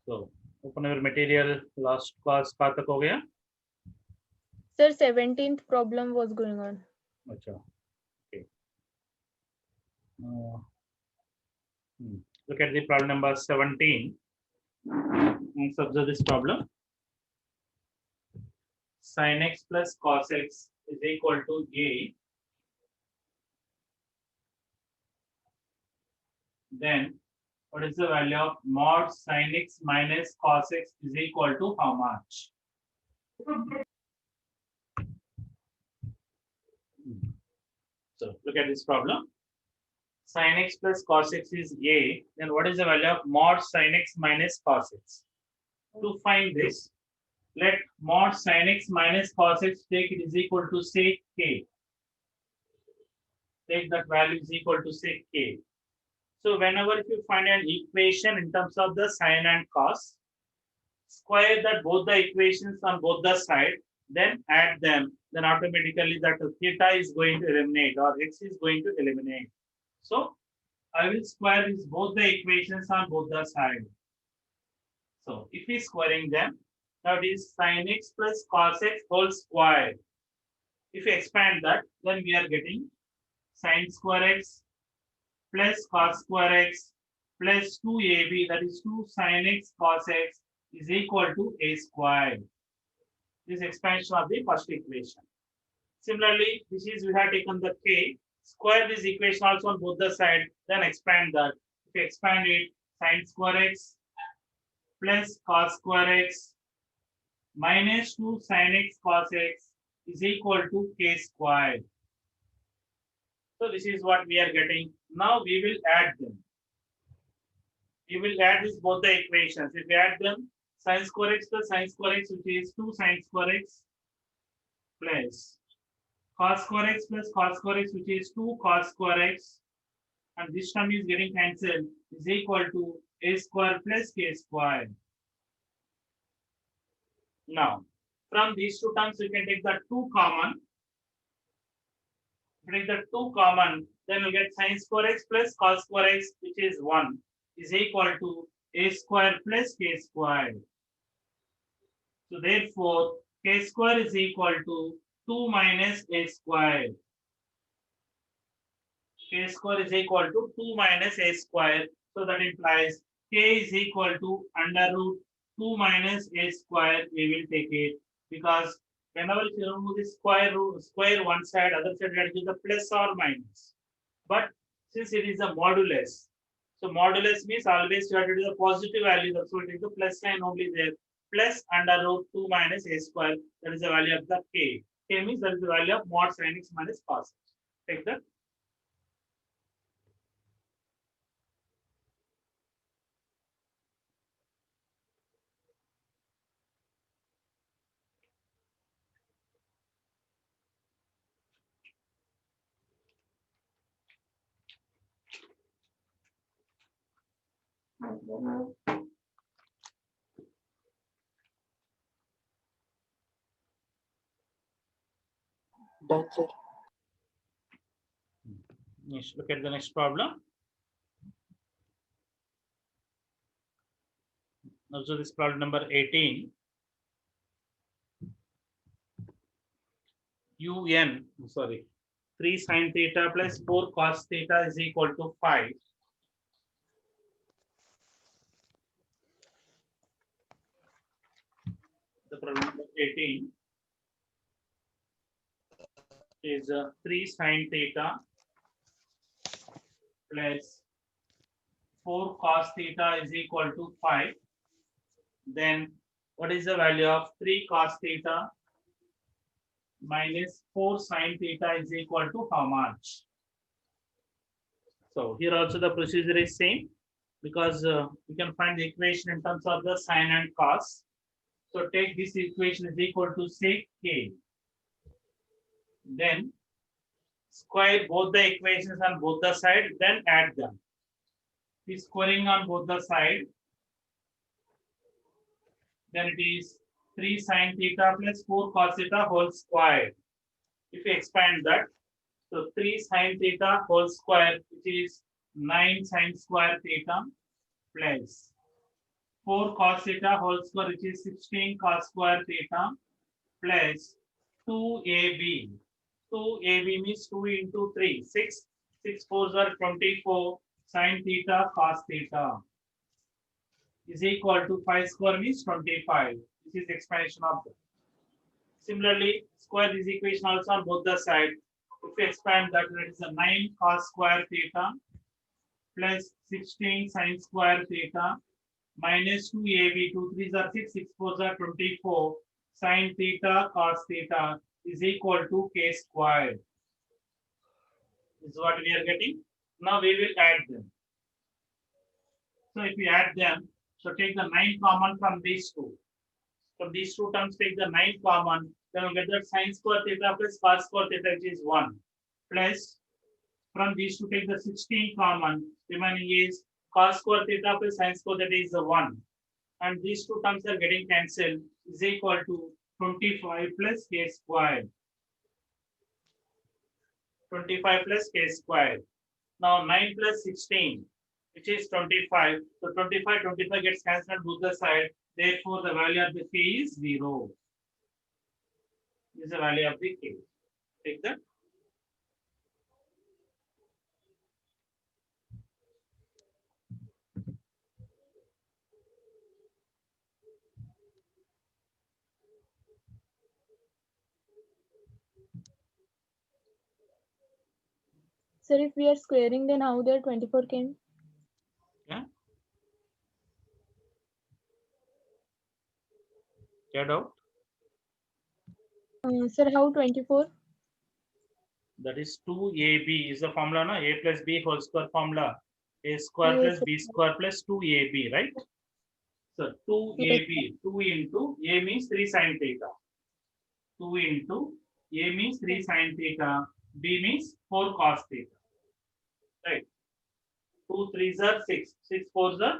So open your material. Last class कहाँ तक हो गया? Sir, 17th problem was going on. अच्छा, okay. Uh, Look at the problem number 17. Let's observe this problem. Sin x plus cos x is equal to a. Then what is the value of mod sin x minus cos x is equal to how much? So look at this problem. Sin x plus cos x is a. Then what is the value of mod sin x minus cos x? To find this, let mod sin x minus cos x take it is equal to say k. Take that value is equal to say k. So whenever if you find an equation in terms of the sin and cos, square that both the equations on both the side, then add them, then automatically that theta is going to eliminate or x is going to eliminate. So I will square these both the equations on both the side. So if we squaring them, that is sin x plus cos x whole square. If we expand that, then we are getting sin square x plus cos square x plus 2ab, that is 2 sin x cos x is equal to a square. This expansion of the first equation. Similarly, this is we have taken the k, square this equation also on both the side, then expand that. If you expand it, sin square x plus cos square x minus 2 sin x cos x is equal to k square. So this is what we are getting. Now we will add them. We will add this both the equations. If we add them, sin square x plus sin square x, which is 2 sin square x plus cos square x plus cos square x, which is 2 cos square x, and this term is getting cancelled, is equal to a square plus k square. Now, from these two terms, we can take the 2 common. If we take the 2 common, then we get sin square x plus cos square x, which is 1, is equal to a square plus k square. So therefore, k square is equal to 2 minus a square. K square is equal to 2 minus a square. So that implies k is equal to under root 2 minus a square. We will take it because whenever you remove the square one side, other side we give the plus or minus. But since it is a modulus, so modulus means always you have to do the positive value. That's why it is the plus sign only there. Plus under root 2 minus a square. That is the value of the k. K means that is the value of mod sin x minus cos x. Take that. Done, sir. Let's look at the next problem. Also, this problem number 18. UN, sorry, 3 sin theta plus 4 cos theta is equal to 5. The problem number 18 is 3 sin theta plus 4 cos theta is equal to 5. Then what is the value of 3 cos theta minus 4 sin theta is equal to how much? So here also the procedure is same because you can find the equation in terms of the sin and cos. So take this equation is equal to say k. Then square both the equations on both the side, then add them. The squaring on both the side, then it is 3 sin theta plus 4 cos theta whole square. If you expand that, so 3 sin theta whole square, which is 9 sin square theta plus 4 cos theta whole square, which is 16 cos square theta plus 2ab. 2ab means 2 into 3, 6. 6 4s are 24 sin theta cos theta is equal to 5 square means 25. This is explanation of that. Similarly, square this equation also on both the sides. If we expand that, that is a 9 cos square theta plus 16 sin square theta minus 2ab. 2 3s are 6, 6 4s are 24 sin theta cos theta is equal to k square. This is what we are getting. Now we will add them. So if we add them, so take the 9 common from these two. From these two terms, take the 9 common, then we'll get that sin square theta plus cos square theta, which is 1. Plus, from these two, take the 16 common, remaining is cos square theta plus sin square theta is the 1. And these two terms are getting cancelled, is equal to 25 plus k square. 25 plus k square. Now 9 plus 16, which is 25. So 25 gets cancelled both the side. Therefore, the value of the k is 0. This is the value of the k. Take that. Sir, if we are squaring, then how there 24 came? Yeah. Get out. Sir, how 24? That is 2ab is the formula, no? A plus b whole square formula. A square Yes, plus sir. b square plus 2ab, right? So 2ab, 2 into a means 3 sin theta. 2 into a means 3 sin theta, b means 4 cos theta. Right? 2 3s are 6, 6 4s are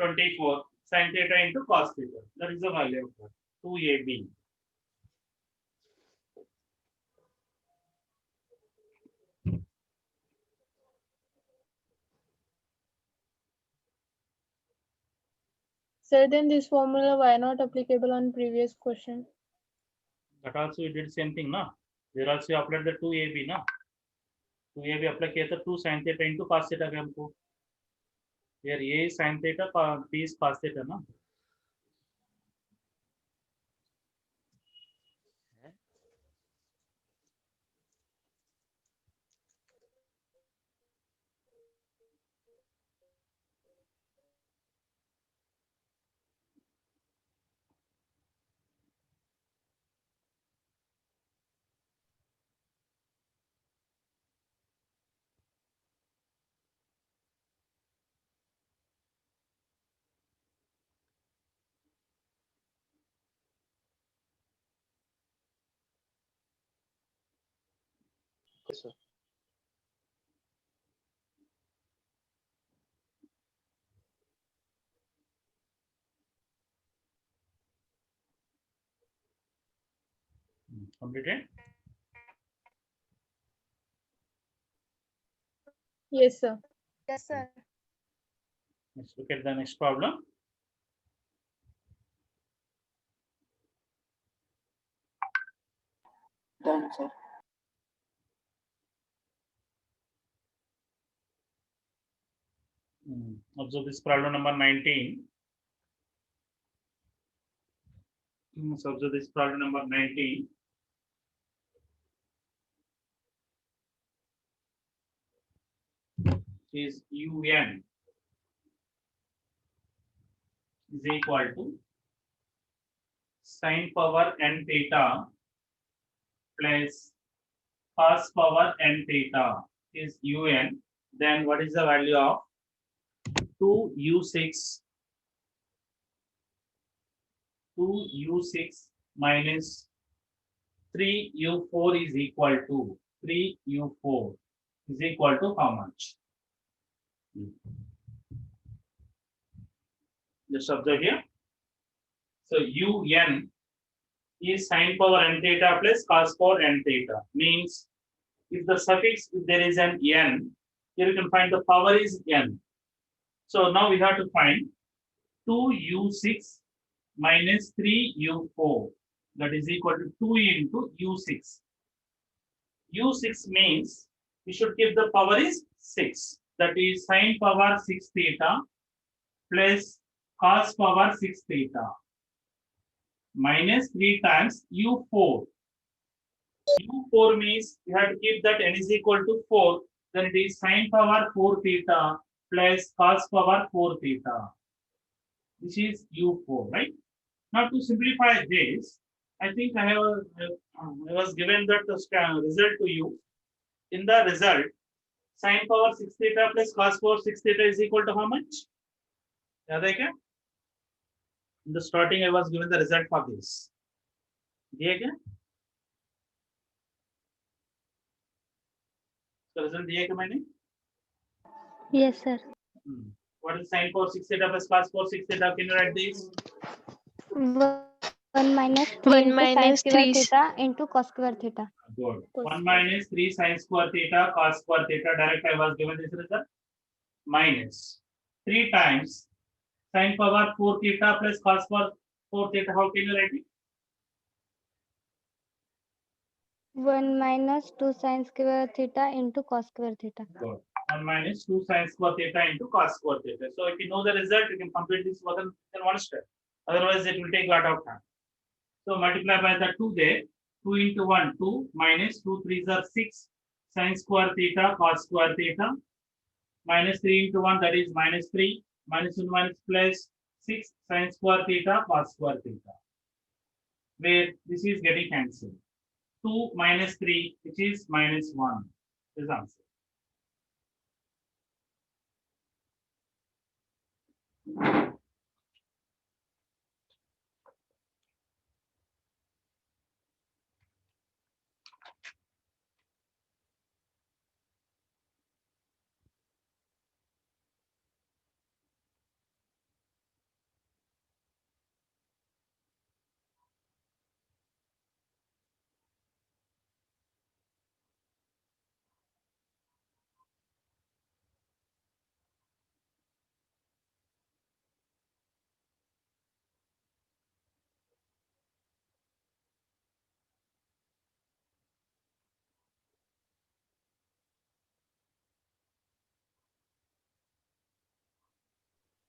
24 sin theta into cos theta. That is the value of that. 2ab. Sir, then this formula why not applicable on previous question? That also we did same thing, na? There also you applied the 2ab, na? 2ab apply किया था 2 sin theta into cos theta का हमको. Here a is sin theta, b is cos theta, na? Yes, sir. Completed? Yes, sir. Yes, sir. Let's look at the next problem. Done, sir. Observe this problem number 19. So observe this problem number 19. Is un is equal to sin power n theta plus cos power n theta is un. Then what is the value of 2u6 minus 3u4 is equal to 3u4 is equal to how much? Just observe here. So un is sin power n theta plus cos power n theta. Means if the suffix, if there is an n, here you can find the power is n. So now we have to find 2u6 minus 3u4. That is equal to 2 into u6. u6 means we should keep the power is 6. That is sine power 6 theta plus cos power 6 theta minus 3 times u4. u4 means you have to keep that n is equal to 4. Then it is sine power 4 theta plus cos power 4 theta. This is u4, right? Now to simplify this, I think I was given that result to you. In the result, sine power 6 theta plus cos power 6 theta is equal to how much? याद है क्या? In the starting, I was given the result for this. दिए क्या? तो result दिए क्या मैंने? Yes, sir. What is sine power 6 theta plus cos power 6 theta? Can you write this? 1 minus 1 minus 3 theta into cos square theta. Good. 1 minus 3 sine square theta cos square theta. Direct I was given this result. Minus 3 times sine power 4 theta plus cos power 4 theta. How can you write it? 1 minus 2 sin square theta into cos square theta. Good. 1 minus 2 sine square theta into cos square theta. So if you know the result, you can complete this within one step. Otherwise, it will take a lot of time. So multiply by the 2 there. 2 into 1, 2 minus 2 3s are 6 sine square theta cos square theta minus 3 into 1, that is minus 3 minus 1 minus plus 6 sine square theta cos square theta, where this is getting cancelled. 2 minus 3, which is minus 1, is answer.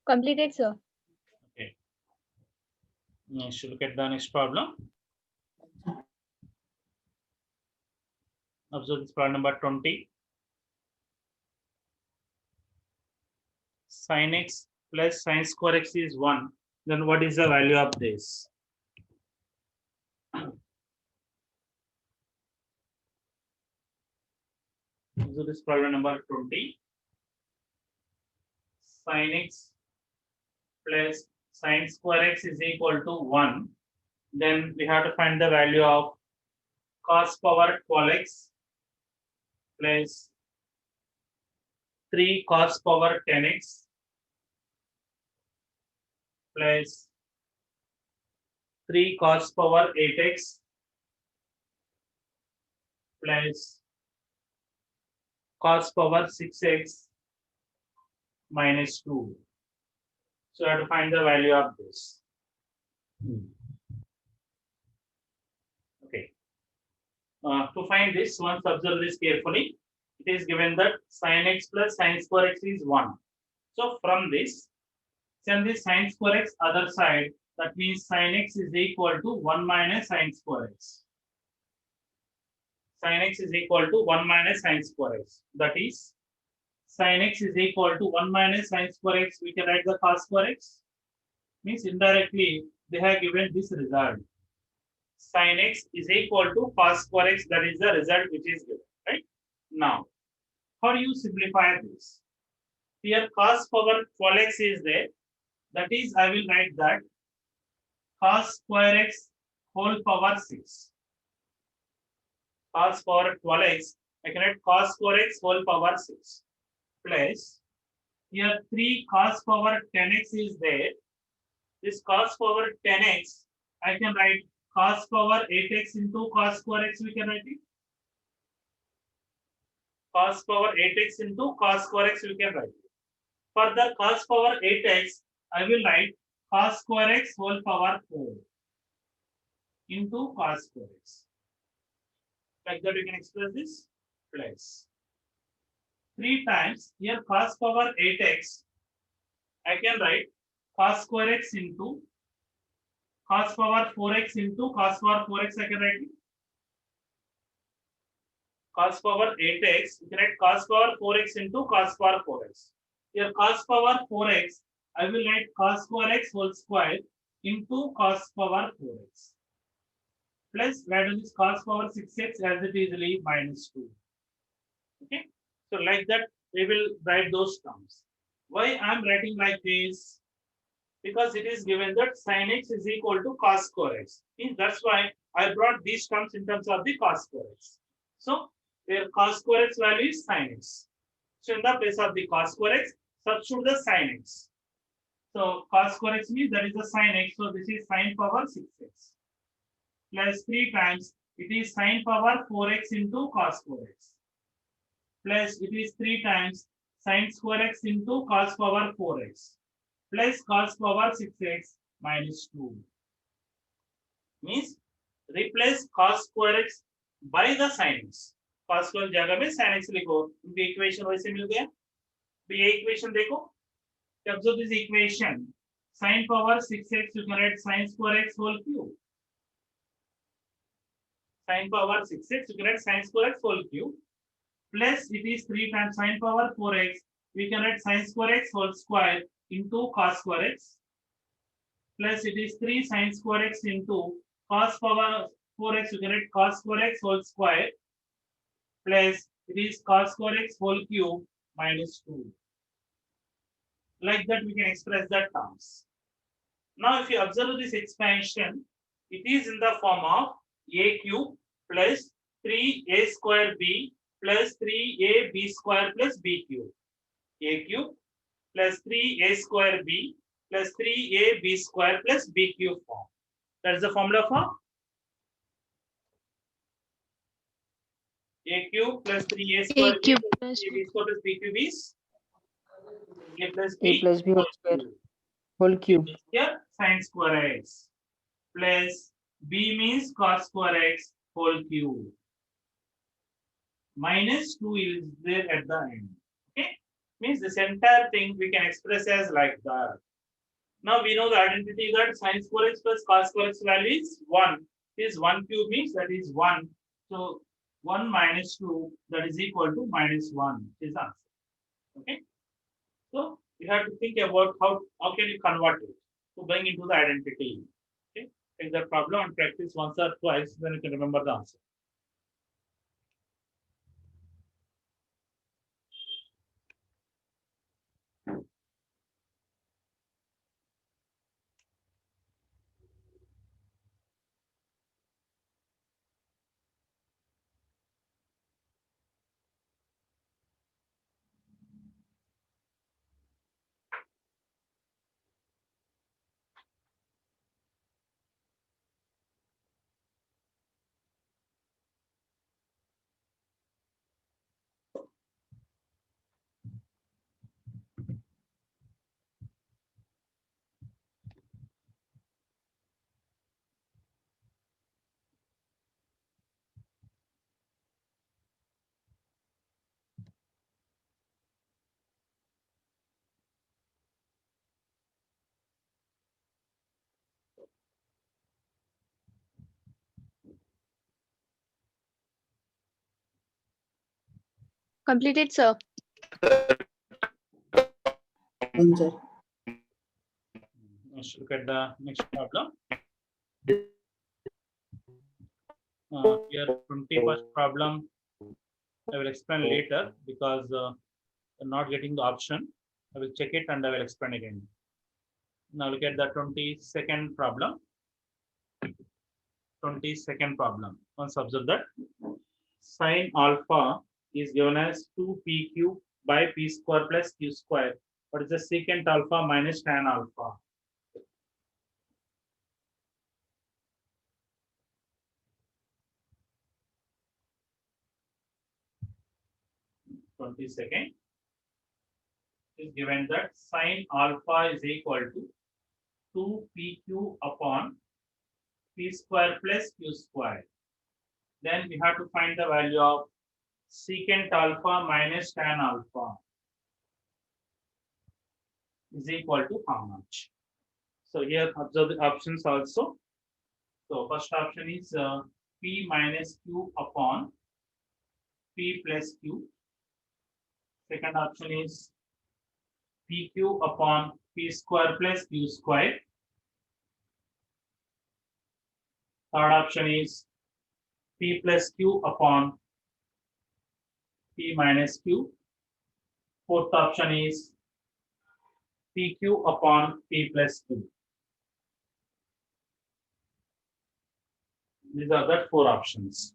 Completed, sir. Okay. Let's look at the next problem. Observe this problem number 20. Sin x plus sin square x is 1. Then what is the value of this? So this problem number 20. Sin x plus sin square x is equal to 1. Then we have to find the value of cos power 12x plus 3 cos power 10x plus 3 cos power 8x plus cos power 6x minus 2. So I have to find the value of this. Okay. To find this, once observe this carefully. It is given that sin x plus sin square x is 1. So from this, send this sin square x other side. That means sin x is equal to 1 minus sin square x. Sin x is equal to 1 minus sin square x. That is, sin x is equal to 1 minus sin square x. We can write the cos square x. Means indirectly, they have given this result. Sin x is equal to cos square x. That is the result which is given. Right? Now, how do you simplify this? Here cos power 12x is there. That is, I will write that cos square x whole power 6. Cos power 12x, I can write cos square x whole power 6. Plus, here 3 cos power 10x is there. This cos power 10x, I can write cos power 8x into cos square x, we can write it. Cos power 8x into cos square x, we can write it. For the cos power 8x, I will write cos square x whole power 4 into cos square x. Like that we can express this plus 3 times here cos power 8x. I can write cos square x into cos power 4x into cos power 4x. I can write cos power 8x. You can write cos power 4x into cos power 4x. Here cos power 4x, I will write cos square x whole square into cos power 4x. Plus write this cos power 6x as it is minus 2. Okay. So like that we will write those terms. Why I am writing like this? Because it is given that sin x is equal to cos square x. That's why I brought these terms in terms of the cos square x. So where cos square x value is sin x. So in the place of the cos square x, substitute the sin x. So cos square x means that is the sin x. So this is sin power 6x plus 3 times it is sin power 4x into cos square x plus it is 3 times sin square x into cos power 4x plus cos power 6x minus 2. Means replace cos square x by the sin x. cos square जगह में sin x लिखो. इनकी equation वैसे मिल गया. तो ये equation देखो. Observe this equation. Sin power 6x you can write sin square x whole cube. Sin power 6x you can write sin square x whole cube. Plus it is 3 times sin power 4x. We can write sin square x whole square into cos square x. Plus it is 3 sin square x into cos power 4x. You can write cos square x whole square. Plus it is cos square x whole cube minus 2. Like that we can express the terms. Now if you observe this expansion, it is in the form of a cube plus 3a square b plus 3ab square plus b cube. A cube plus 3a square b plus 3ab square plus b cube form. That is the formula for a cube plus 3a square A cube b plus b square plus b cube is a plus A plus b whole square whole cube. Here sin square x plus b means cos square x whole cube minus 2 is there at the end. Okay, means this entire thing we can express as like that. Now we know the identity that sin square x plus cos square x value is 1. Is 1 cube means that is 1. So 1 minus 2 that is equal to minus 1 is answer. Okay. So you have to think about how can you convert it to bring into the identity. Okay. Take the problem and practice once or twice, then you can remember the answer. completed, sir. Sir. Let's look at the next problem. Here 21st problem I will explain later because I'm not getting the option. I will check it and I will explain again. Now look at the 22nd problem. 22nd problem. Once observe that sin alpha is given as 2p cube by p square plus q square. What is the secant alpha minus tan alpha? (22nd) is given that sin alpha is equal to 2pq upon p square plus q square. Then we have to find the value of secant alpha minus tan alpha is equal to how much? So here observe the options also. So first option is p minus q upon p plus q. Second option is pq upon p square plus q square. Third option is p plus q upon p minus q. Fourth option is pq upon p plus q. These are the four options.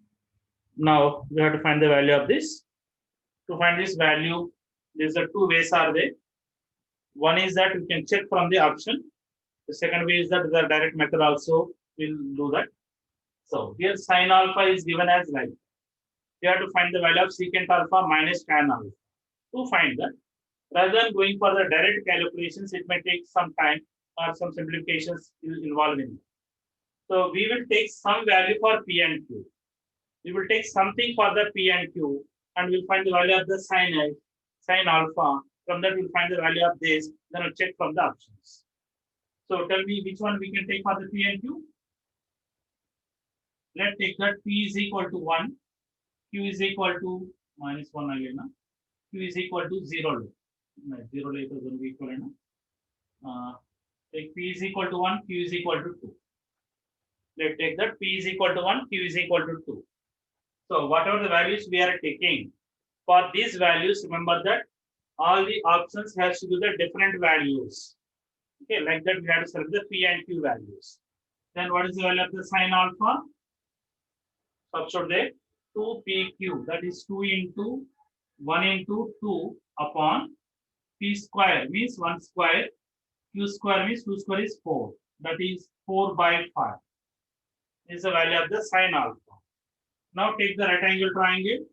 Now we have to find the value of this. To find this value, there's a two ways are there. One is that you can check from the option. The second way is that the direct method also will do that. So here sin alpha is given as like. We have to find the value of secant alpha minus tan alpha. To find that, rather than going for the direct calculations, it may take some time or some simplifications involved in it. So we will take some value for p and q. We will take something for the p and q, and we'll find the value of the sin alpha. From that, we'll find the value of this. Then we'll check from the options. So tell me which one we can take for the p and q. Let's take that p is equal to 1, q is equal to minus 1 again. Q is equal to 0. 0 is going to be equal. Take p is equal to 1, q is equal to 2. Let's take that p is equal to 1, q is equal to 2. So whatever the values we are taking, for these values, remember that all the options has to do the different values. Okay, like that we have to select the p and q values. Then what is the value of the sin alpha? Substitute there 2pq, that is 2 into 1 into 2 upon p square means 1 square, q square means 2 square is 4, that is 4 by 5. This is the value of the sin alpha. Now take the right angle triangle.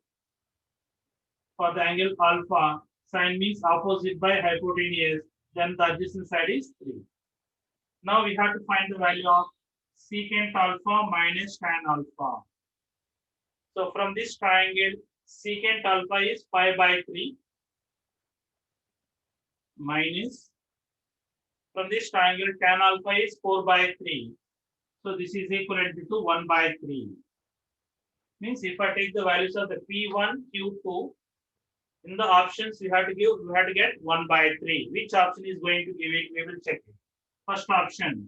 For the angle alpha, sin means opposite by hypotenuse, then the adjacent side is 3. Now we have to find the value of secant alpha minus tan alpha. So from this triangle, secant alpha is 5 by 3 minus, from this triangle, tan alpha is 4 by 3. So this is equivalent to 1 by 3. Means if I take the values of the P1, Q2, in the options we have to get 1 by 3. Which option is going to give it? We will check it. First option,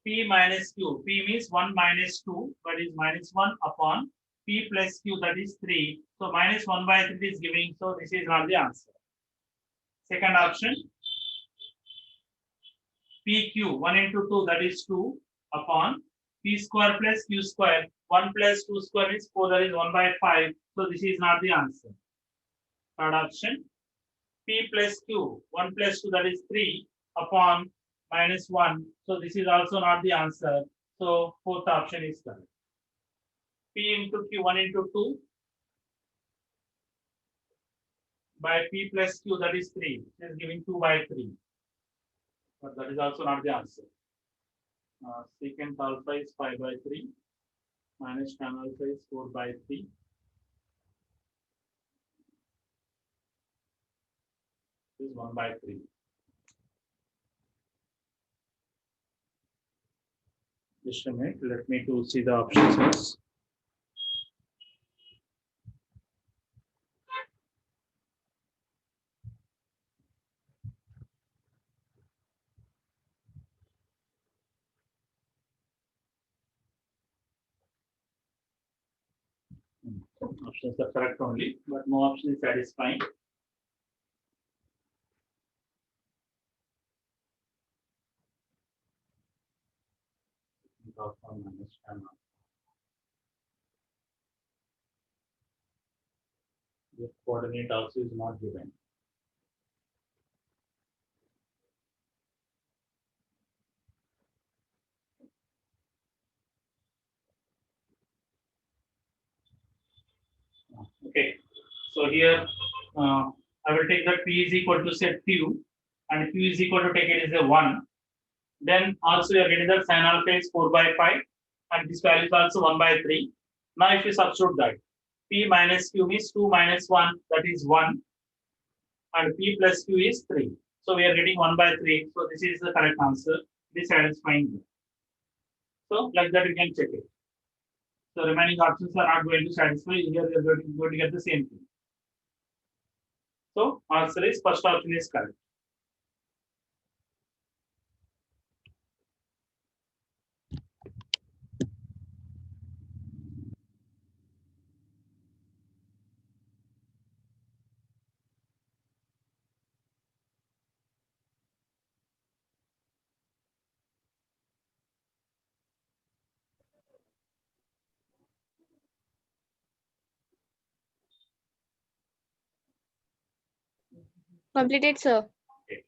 P minus Q. P means 1 minus 2, that is minus 1 upon P plus Q, that is 3. So minus 1 by 3 is giving, so this is not the answer. Second option, PQ, 1 into 2, that is 2 upon P square plus Q square. 1 plus 2 square is 4, that is 1 by 5. So this is not the answer. Third option, P plus Q, 1 plus 2, that is 3 upon minus 1. So this is also not the answer. So fourth option is correct. P into Q, 1 into 2 by P plus Q, that is 3. It is giving 2 by 3. But that is also not the answer. Secant alpha is 5 by 3 minus tan alpha is 4 by 3. This is 1 by 3. Just a minute, let me to see the options first. Options are correct only, but no option is satisfying. The coordinate also is not given. Okay, so here I will take that P is equal to set Q, and Q is equal to take it as a 1. Then also you are getting that sin alpha is 4 by 5 and this value is also 1 by 3. Now if you substitute that, p minus q means 2 minus 1, that is 1, and p plus q is 3. So we are getting 1 by 3. So this is the correct answer. This satisfying. So like that you can check it. So remaining options are not going to satisfy. Here you are going to get the same thing. So answer is first option is correct. Completed, sir. Okay.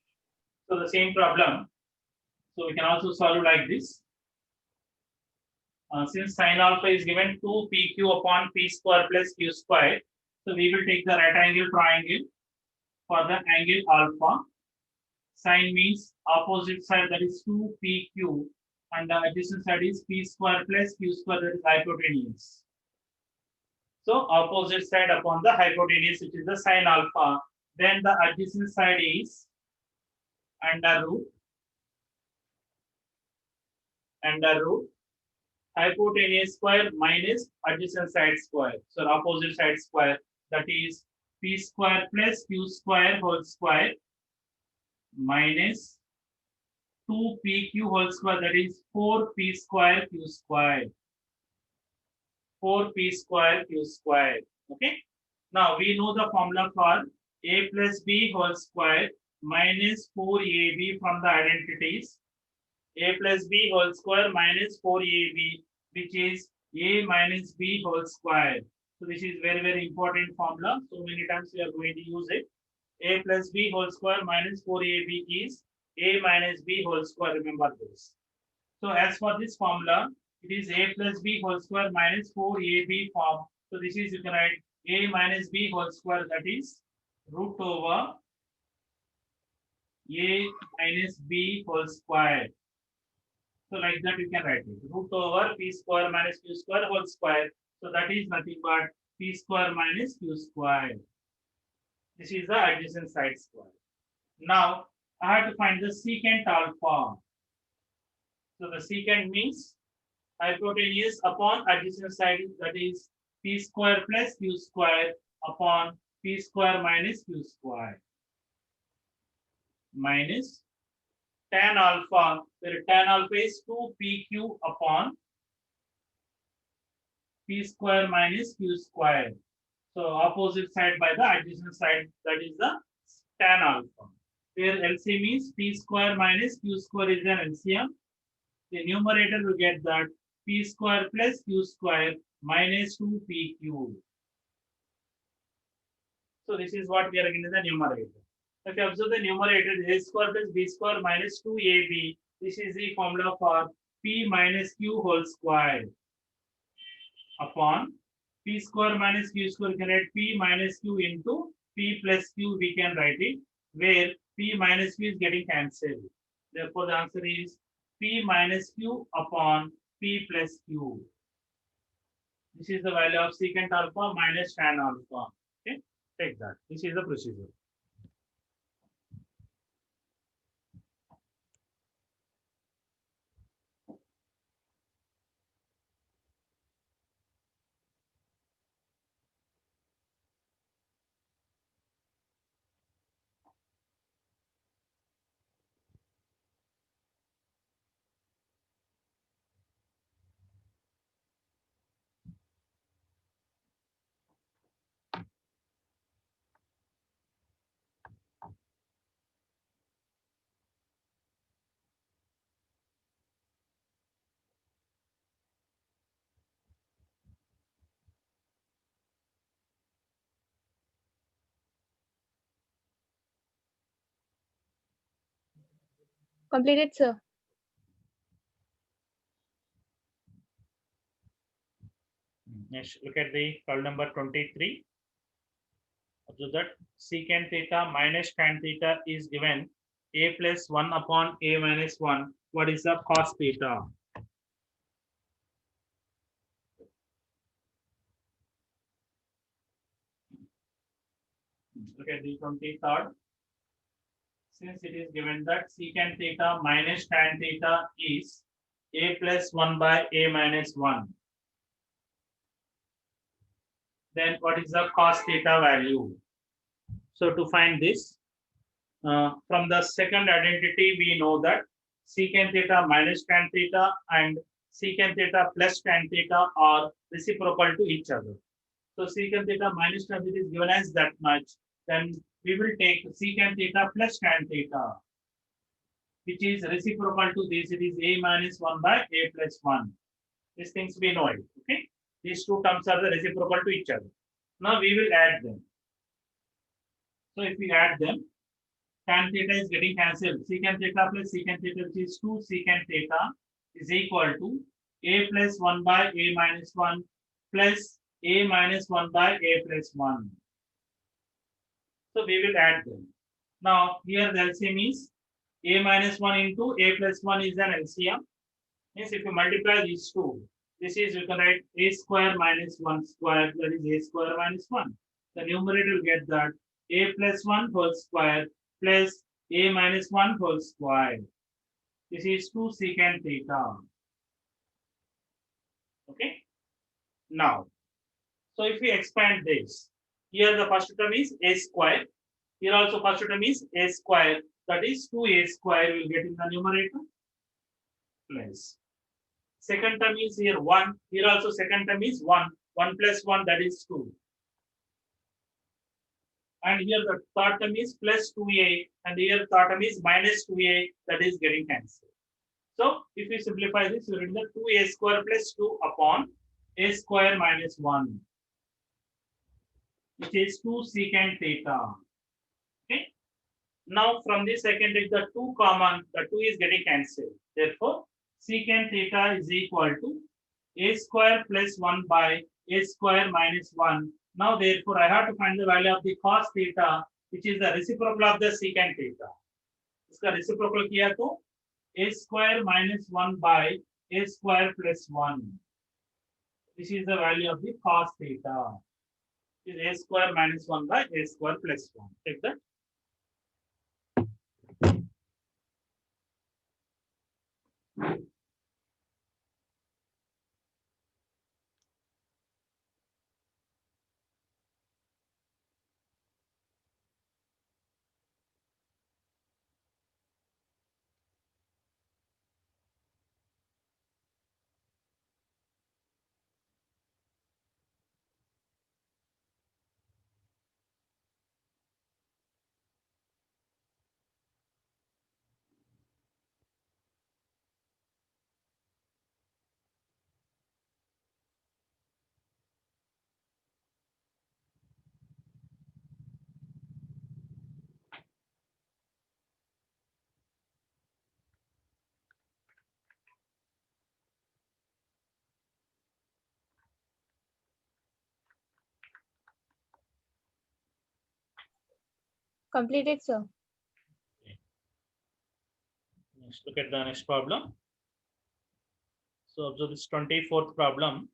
So the same problem. So we can also solve like this. Since sin alpha is given 2 pq upon p square plus q square, so we will take the right angle triangle for the angle alpha. Sin means opposite side, that is 2 pq, and the adjacent side is p square plus q square, that is hypotenuse. So opposite side upon the hypotenuse, which is the sin alpha. Then the adjacent side is under root hypotenuse square minus adjacent side square. So opposite side square, that is p square plus q square whole square minus 2pq whole square, that is 4p square q square. 4p square q square. Okay. Now we know the formula for a plus b whole square minus 4ab from the identities. A plus b whole square minus 4ab, which is a minus b whole square. So this is very, very important formula. So many times we are going to use it. A plus b whole square minus 4ab is a minus b whole square. Remember this. So as for this formula, it is a plus b whole square minus 4ab form. So this is, you can write a minus b whole square, that is root over a minus b whole square. So like that you can write it. Root over p square minus q square whole square. So that is nothing but p square minus q square. This is the adjacent side square. Now I have to find the secant alpha. So the secant means hypotenuse upon adjacent side, that is p square plus q square upon p square minus q square minus tan alpha, where tan alpha is 2pq upon p square minus q square. So opposite side by the adjacent side, that is the tan alpha. Where LCM is p square minus q square is an LCM. The numerator will get that p square plus q square minus 2pq. So this is what we are getting in the numerator. If you observe the numerator, a square plus b square minus 2ab. This is the formula for p minus q whole square upon p square minus q square. We can write p minus q into p plus q. We can write it where p minus q is getting cancelled. Therefore, the answer is p minus q upon p plus q. This is the value of secant alpha minus tan alpha. Okay, take that. This is the procedure. Completed, sir. Next, look at the problem number 23. Observe that secant theta minus tan theta is given a plus 1 upon a minus 1 what is the cos theta? Okay, the 23rd. Since it is given that secant theta minus tan theta is a plus 1 by a minus 1. Then what is the cos theta value? So to find this, from the second identity, we know that secant theta minus tan theta and secant theta plus tan theta are reciprocal to each other. So secant theta minus tan theta is given as that much. Then we will take secant theta plus tan theta, which is reciprocal to this. It is a minus 1 by a plus 1. These things we know it. Okay. These two terms are the reciprocal to each other. Now we will add them. So if we add them, tan theta is getting cancelled. Secant theta plus secant theta, which is 2 secant theta, is equal to a plus 1 by a minus 1 plus a minus 1 by a plus 1. So we will add them. Now here the LCM is a minus 1 into a plus 1 is an LCM. Means if you multiply these two, this is, you can write a square minus 1 square, that is a square minus 1. The numerator will get that a plus 1 whole square plus a minus 1 whole square. This is 2 secant theta. Okay. Now, so if we expand this, here the first term is a square. Here also first term is a square. That is 2a square will get in the numerator. Plus. Second term is here 1. Here also second term is 1. 1 plus 1, that is 2. And here the third term is plus 2a. And here third term is minus 2a. That is getting cancelled. So if we simplify this, we will get the 2a square plus 2 upon a square minus 1. Which is 2 secant theta. Okay. Now from this I can take the 2 common. The 2 is getting cancelled. Therefore, secant theta is equal to a square plus 1 by a square minus 1. Now therefore I have to find the value of the cos theta, which is the reciprocal of the secant theta. इसका reciprocal किया तो a square minus 1 by a square plus 1. This is the value of the cos theta. Is a square minus 1 by a square plus 1. Take that. Completed, sir. Let's look at the next problem. So observe this 24th problem.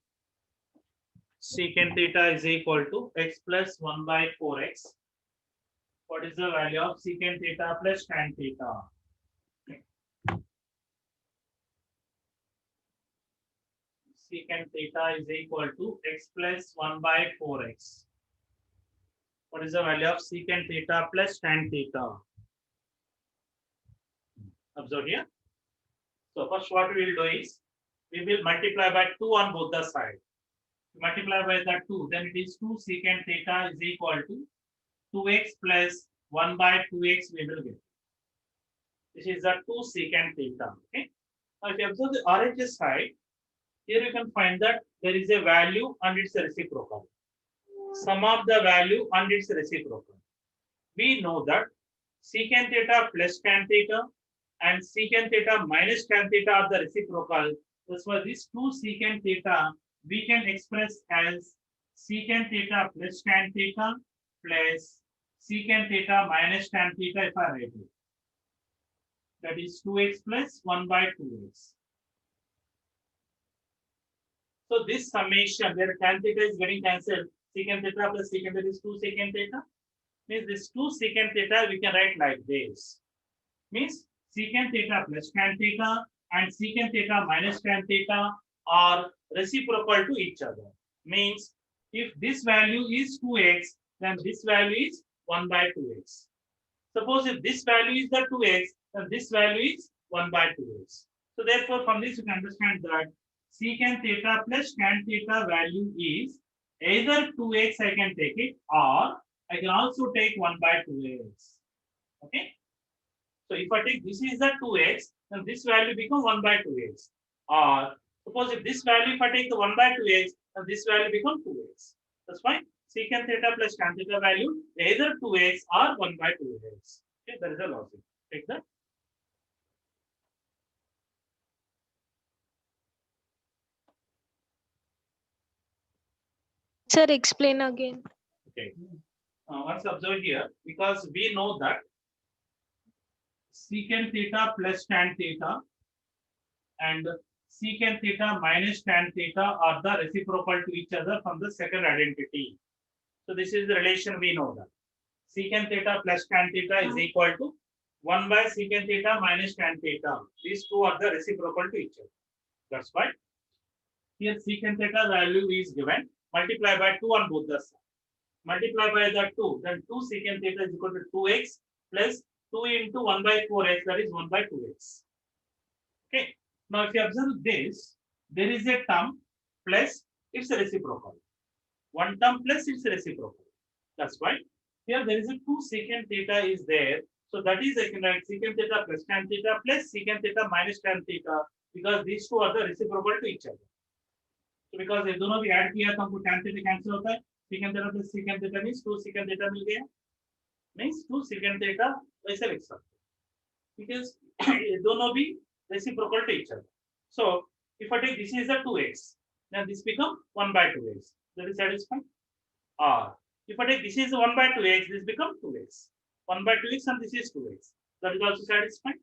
Secant theta is equal to x plus 1 by 4x. What is the value of secant theta plus tan theta? Secant theta is equal to x plus 1 by 4x. What is the value of secant theta plus tan theta? Observe here. So first what we will do is, we will multiply by 2 on both the sides. Multiply by that 2, then it is 2 secant theta is equal to 2x plus 1 by 2x we will get. This is the 2 secant theta. Okay. Now if you observe the orange side, here you can find that there is a value and its reciprocal. Sum of the value and its reciprocal. We know that secant theta plus tan theta and secant theta minus tan theta are the reciprocal. That's why this 2 secant theta we can express as secant theta plus tan theta plus secant theta minus tan theta if I write it. that is 2x plus 1 by 2x. So this summation where tan theta is getting cancelled, secant theta plus secant theta is 2 secant theta. Means this 2 secant theta we can write like this. Means secant theta plus tan theta and secant theta minus tan theta are reciprocal to each other. Means if this value is 2x, then this value is 1 by 2x. Suppose if this value is the 2x, then this value is 1 by 2x. So therefore, from this you can understand that secant theta plus tan theta value is either 2x I can take it, or I can also take 1 by 2x. Okay. So if I take this is the 2x, then this value becomes 1 by 2x. Or suppose if this value, if I take the 1 by 2x, then this value becomes 2x. That's fine. Secant theta plus tan theta value either 2x or 1 by 2x. Okay, that is the logic. Take that. Sir, explain again. Okay. Once observe here, because we know that secant theta plus tan theta and secant theta minus tan theta are the reciprocal to each other from the second identity. So this is the relation we know that. Secant theta plus tan theta is equal to 1 by secant theta minus tan theta. These two are the reciprocal to each other. That's why here secant theta value is given, multiply by 2 on both the sides. Multiply by the 2, then 2 secant theta is equal to 2x plus 2 into 1 by 4x, that is 1 by 2x. Okay. Now, if you observe this, there is a term plus its reciprocal. One term plus its reciprocal. That's why here there is a 2 secant theta is there. So that is I can write secant theta plus tan theta plus secant theta minus tan theta, because these two are the reciprocal to each other. So because ये दोनों भी add किया तो हमको tan theta cancel होता है. Secant theta plus secant theta means 2 secant theta मिल गया. Means 2 secant theta वैसे लिख सकते हैं. Because ये दोनों भी reciprocal to each other. So if I take this is the 2x, then this become 1 by 2x. That is satisfied. Or if I take this is 1 by 2x, this become 2x. 1 by 2x and this is 2x. That is also satisfied.